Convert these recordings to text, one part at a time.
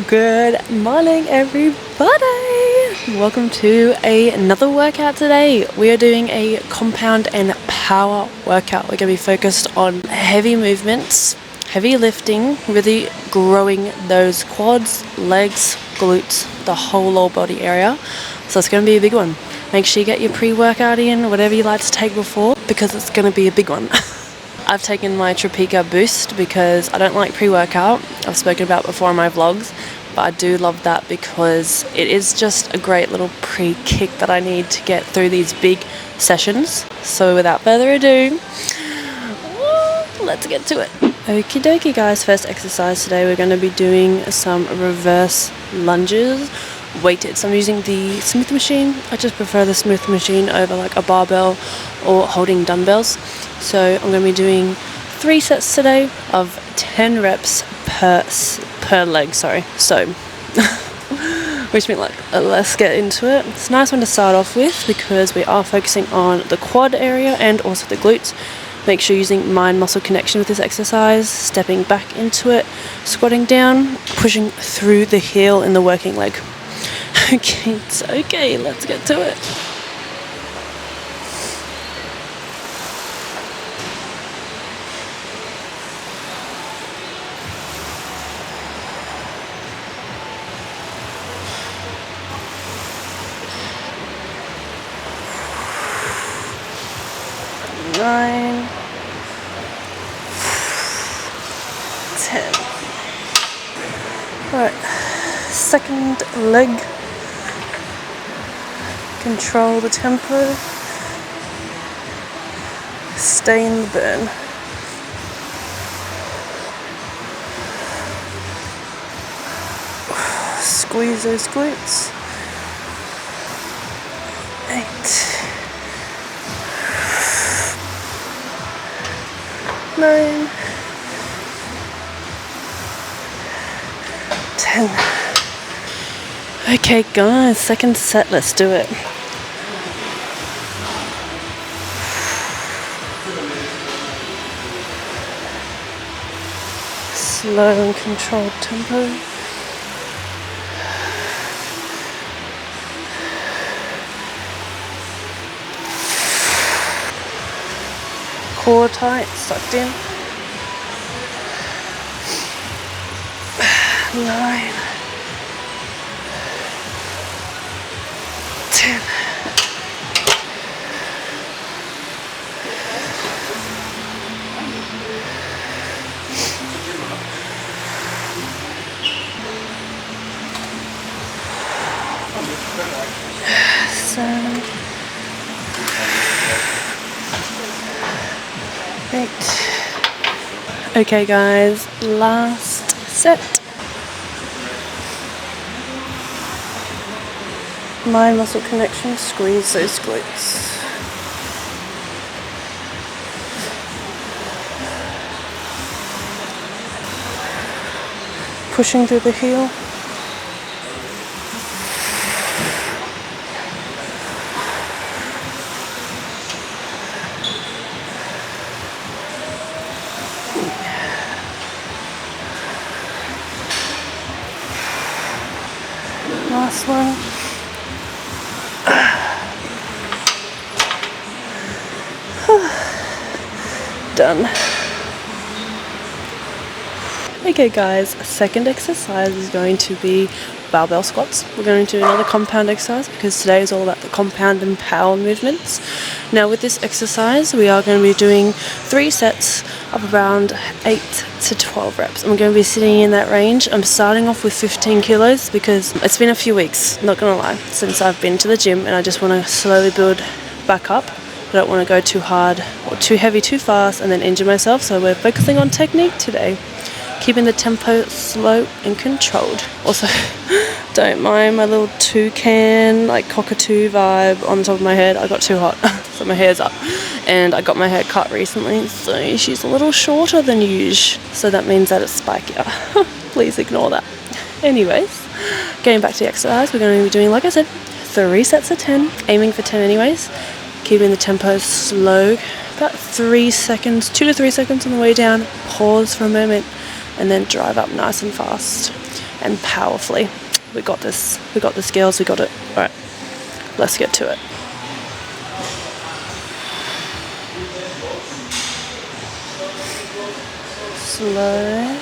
Good morning, everybody. Welcome to another workout today. We are doing a compound and power workout. We're going to be focused on heavy movements, heavy lifting, really growing those quads, legs, glutes, the whole lower body area. So it's going to be a big one. Make sure you get your pre-workout in, whatever you like to take before, because it's going to be a big one. I've taken my Tropika Boost because I don't like pre-workout. I've spoken about before in my vlogs, but I do love that because it is just a great little pre-kick that I need to get through these big sessions. So without further ado, let's get to it. Okie dokie guys, first exercise today we're going to be doing some reverse lunges, weighted. So I'm using the Smith machine. I just prefer the Smith machine over like a barbell or holding dumbbells. So I'm going to be doing 3 sets today of 10 reps per leg, sorry. So, wish me luck. Let's get into it. It's a nice one to start off with because we are focusing on the quad area and also the glutes. Make sure you're using mind-muscle connection with this exercise, stepping back into it, squatting down, pushing through the heel in the working leg. Okay, let's get to it. Nine, 10. Right, second leg. Control the tempo. Stay in the burn. Squeeze those glutes. 8. 9, 10. Okay guys, second set, let's do it. Slow and controlled tempo. Core tight, sucked in. 9, 10. Seven. 8. Okay guys, last set. Mind muscle connection, squeeze those glutes. Pushing through the heel. Last one. Done. Okay guys, second exercise is going to be barbell squats. We're going to do another compound exercise because today is all about the compound and power movements. Now with this exercise we are going to be doing 3 sets of around 8 to 12 reps. I'm going to be sitting in that range. I'm starting off with 15 kilos because it's been a few weeks, not gonna lie, since I've been to the gym and I just want to slowly build back up. I don't want to go too hard or too heavy too fast and then injure myself, so we're focusing on technique today. Keeping the tempo slow and controlled. Also, don't mind my little toucan, like cockatoo vibe on the top of my head. I got too hot, so my hair's up. And I got my hair cut recently, so she's a little shorter than usual. So that means that it's spikier. Please ignore that. Anyways, getting back to the exercise, we're going to be doing, like I said, 3 sets of 10, aiming for 10 anyways. Keeping the tempo slow, about 3 seconds, 2 to 3 seconds on the way down. Pause for a moment and then drive up nice and fast. and powerfully. We got this. We got the skills. We got it. All right, let's get to it. Slow.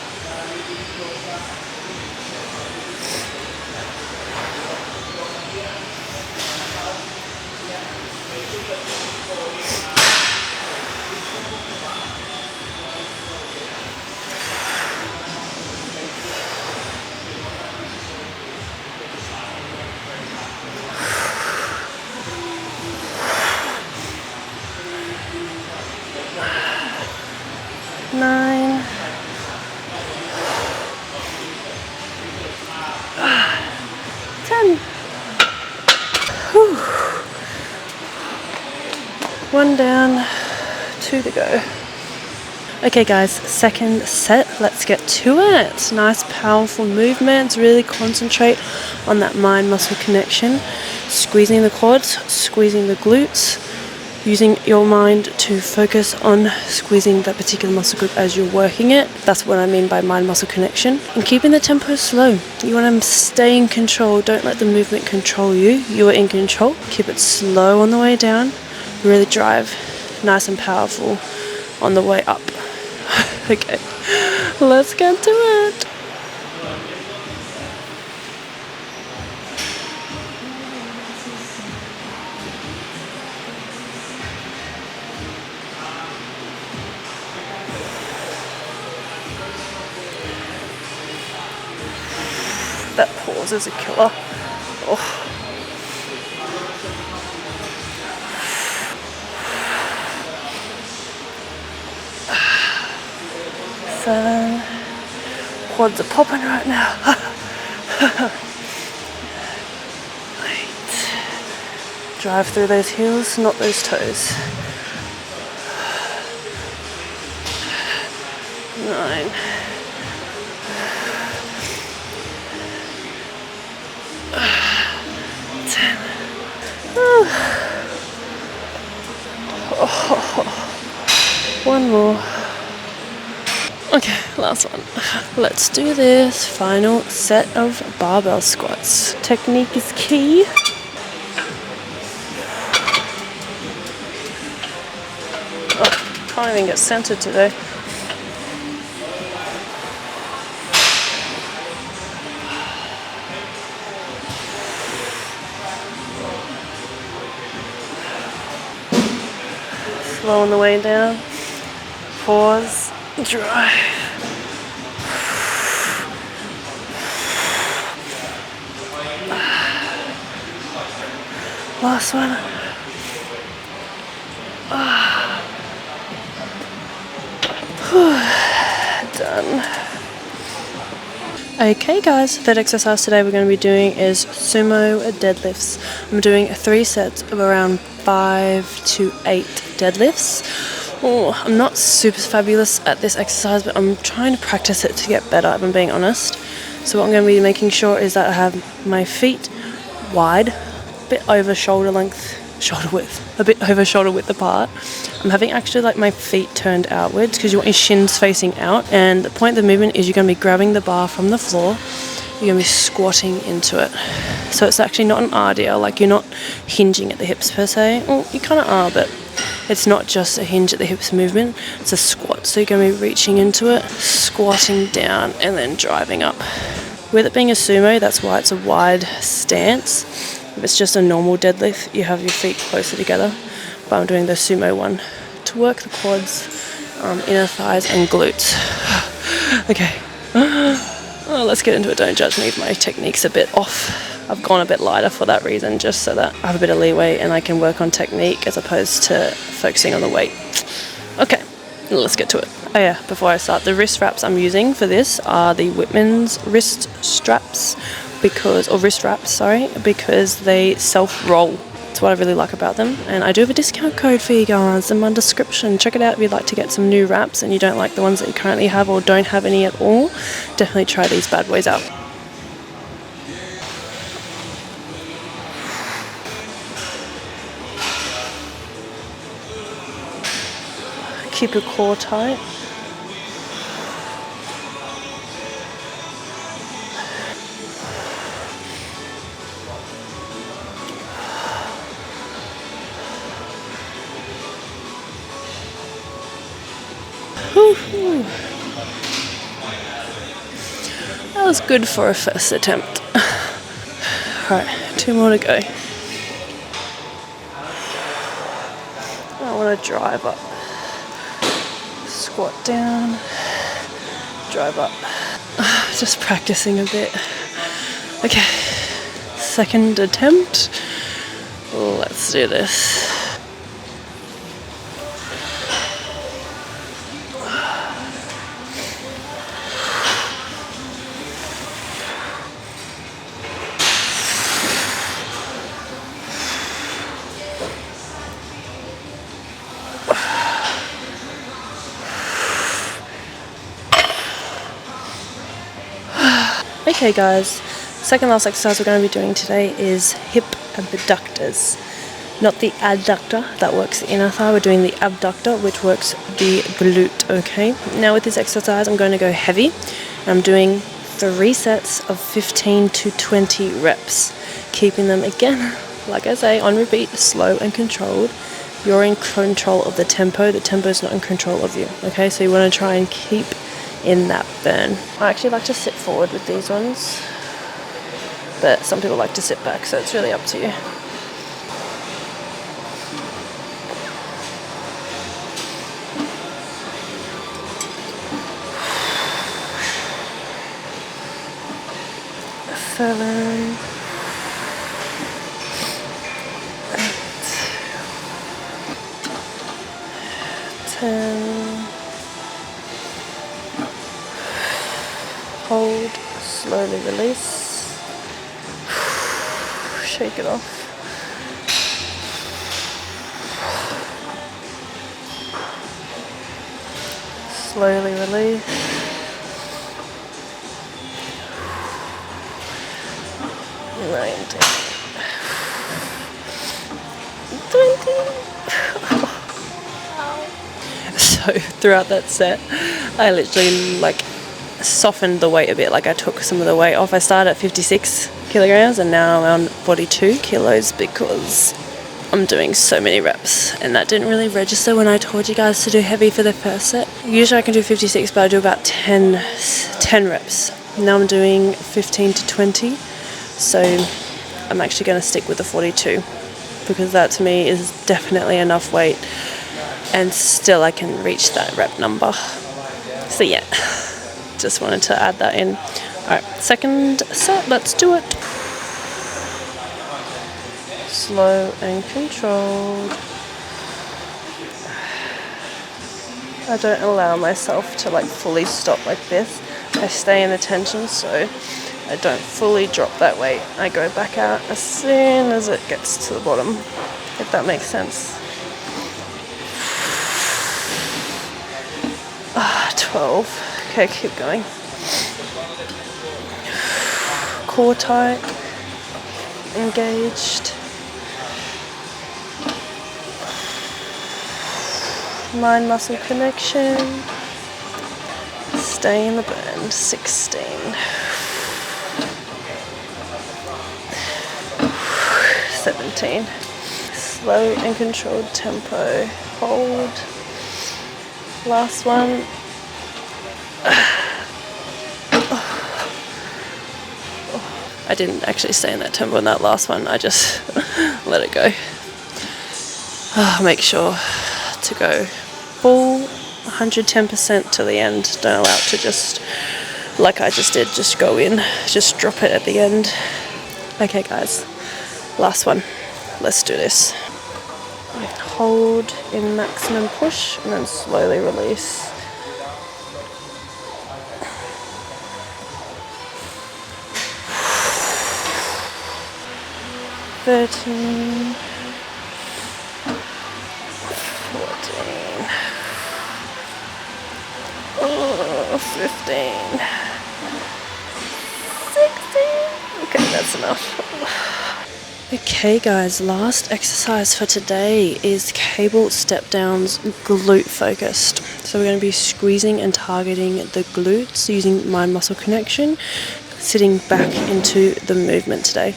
Nine. 10. Whew. 1 down, 2 to go. Okay guys, second set, let's get to it. Nice powerful movements, really concentrate on that mind-muscle connection. Squeezing the quads, squeezing the glutes, using your mind to focus on squeezing that particular muscle group as you're working it. That's what I mean by mind-muscle connection. And keeping the tempo slow. You want to stay in control, don't let the movement control you. You are in control. Keep it slow on the way down. Really drive nice and powerful on the way up. Okay, let's get to it. That pause is a killer. Oh. Seven. Quads are popping right now. 8. Drive through those heels, not those toes. 9. 10. Oh. One more. Okay, last one. Let's do this final set of barbell squats. Technique is key. Oh, can't even get centered today. Slow on the way down. Pause. Drive. Last one. Done. Okay guys, third exercise today we're going to be doing is sumo deadlifts. I'm doing 3 sets of around 5 to 8 deadlifts. Oh, I'm not super fabulous at this exercise, but I'm trying to practice it to get better, if I'm being honest. So what I'm going to be making sure is that I have my feet wide, a bit over shoulder width, a bit over shoulder width apart. I'm having actually like my feet turned outwards because you want your shins facing out. And the point of the movement is you're going to be grabbing the bar from the floor. You're going to be squatting into it. So it's actually not an RDL, like you're not hinging at the hips per se. Well, you kind of are, but it's not just a hinge at the hips movement, it's a squat. So you're going to be reaching into it, squatting down, and then driving up. With it being a sumo, that's why it's a wide stance. If it's just a normal deadlift, you have your feet closer together. But I'm doing the sumo one to work the quads, inner thighs, and glutes. Okay. Oh, let's get into it. Don't judge me if my technique's a bit off. I've gone a bit lighter for that reason, just so that I have a bit of leeway and I can work on technique as opposed to focusing on the weight. Okay, let's get to it. Oh yeah, before I start, the wrist wraps I'm using for this are the Whitman's wrist straps, because they self-roll. That's what I really like about them. And I do have a discount code for you guys in my description. Check it out if you'd like to get some new wraps and you don't like the ones that you currently have or don't have any at all. Definitely try these bad boys out. Keep your core tight. Whew. That was good for a first attempt. Alright, 2 more to go. I want to drive up. Squat down. Drive up. Just practicing a bit. Okay, second attempt. Let's do this. Okay guys, second last exercise we're going to be doing today is hip abductors. Not the adductor that works the inner thigh, we're doing the abductor which works the glute, okay? Now with this exercise I'm going to go heavy. I'm doing 3 sets of 15 to 20 reps. Keeping them again, like I say, on repeat, slow and controlled. You're in control of the tempo is not in control of you, okay? So you want to try and keep in that burn. I actually like to sit forward with these ones, but some people like to sit back, so it's really up to you. Seven, 8, 10. Hold, slowly release, shake it off. Slowly release. 19, 20. So throughout that set, I literally softened the weight a bit, I took some of the weight off. I started at 56 kilograms and now I'm on 42 kilos because I'm doing so many reps, and that didn't really register when I told you guys to do heavy for the first set. Usually I can do 56, but I do about 10 reps. Now I'm doing 15 to 20, so I'm actually going to stick with the 42 because that to me is definitely enough weight and still I can reach that rep number. So yeah, just wanted to add that in. Alright, second set, let's do it. Slow and controlled. I don't allow myself to fully stop like this. I stay in the tension so I don't fully drop that weight. I go back out as soon as it gets to the bottom, if that makes sense. 12. Okay, keep going. Core tight, engaged. Mind muscle connection. Stay in the burn. 16. 17. Slow and controlled tempo. Hold. Last one. I didn't actually stay in that tempo in that last one, I just let it go. Make sure to go full 110% to the end. Don't allow it to just, like I just did, just go in, just drop it at the end. Okay guys, last one. Let's do this. Hold in maximum push and then slowly release. 13, 14, 15, 16. Okay, that's enough. Okay guys, last exercise for today is cable step downs, glute focused. So we're going to be squeezing and targeting the glutes using mind muscle connection, sitting back into the movement today.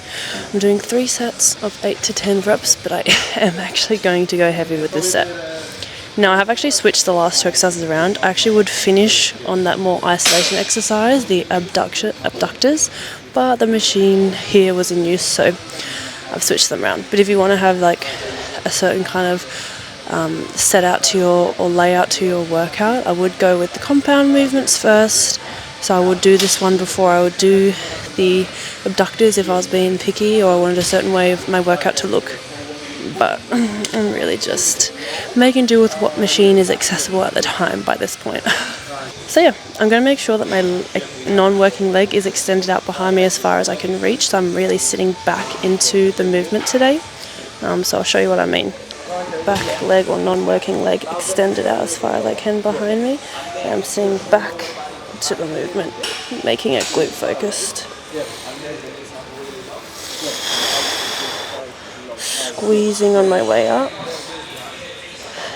I'm doing 3 sets of 8 to 10 reps, but I am actually going to go heavy with this set. Now I have actually switched the last 2 exercises around. I actually would finish on that more isolation exercise, the abductors, but the machine here was in use, so I've switched them around. But if you want to have like a certain kind of set out to your or layout to your workout, I would go with the compound movements first. So I would do this one before I would do the abductors if I was being picky or I wanted a certain way of my workout to look. But I'm really just making do with what machine is accessible at the time by this point. So yeah, I'm going to make sure that my non-working leg is extended out behind me as far as I can reach. So I'm really sitting back into the movement today. So I'll show you what I mean. Back leg or non-working leg extended out as far as I can behind me. And I'm sitting back to the movement, making it glute focused. Squeezing on my way up,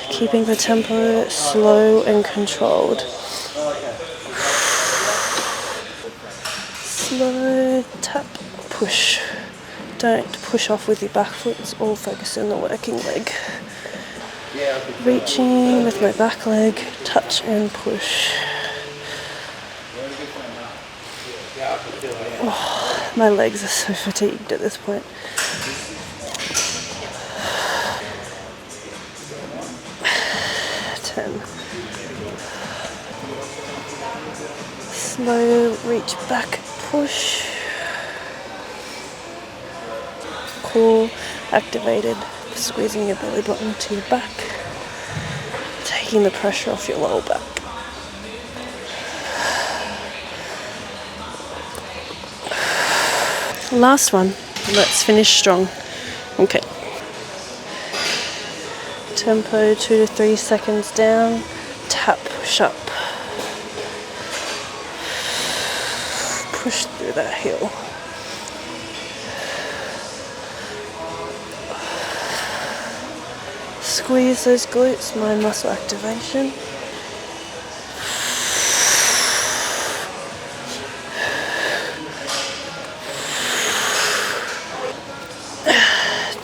keeping the tempo slow and controlled. Slow tap, push. Don't push off with your back foot, it's all focused on the working leg. Reaching with my back leg, touch and push. Oh, my legs are so fatigued at this point. Slow reach back, push. Core activated, squeezing your belly button to your back, taking the pressure off your lower back. Last one, let's finish strong. Okay. Tempo 2 to 3 seconds down, tap, push up. Push through that heel. Squeeze those glutes, mind muscle activation.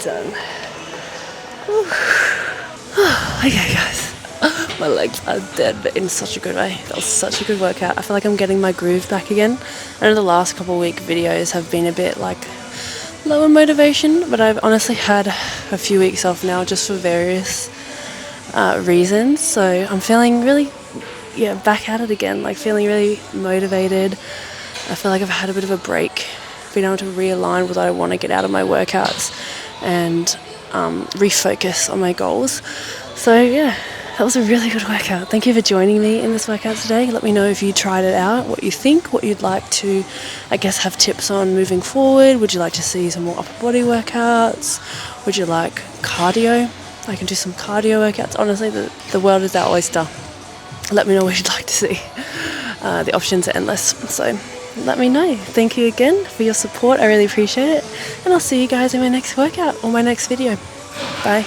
Done. Okay guys, my legs are dead, but in such a good way. That was such a good workout. I feel like I'm getting my groove back again. I know the last couple of week videos have been a bit like lower motivation, but I've honestly had a few weeks off now just for various reasons. So I'm feeling really, back at it again, like feeling really motivated. I feel like I've had a bit of a break, being able to realign what I want to get out of my workouts and refocus on my goals. So yeah, that was a really good workout. Thank you for joining me in this workout today. Let me know if you tried it out, what you think, what you'd like to, I guess, have tips on moving forward. Would you like to see some more upper body workouts? Would you like cardio? I can do some cardio workouts. Honestly, the world is our oyster. Let me know what you'd like to see. The options are endless. So let me know. Thank you again for your support. I really appreciate it. And I'll see you guys in my next workout or my next video. Bye.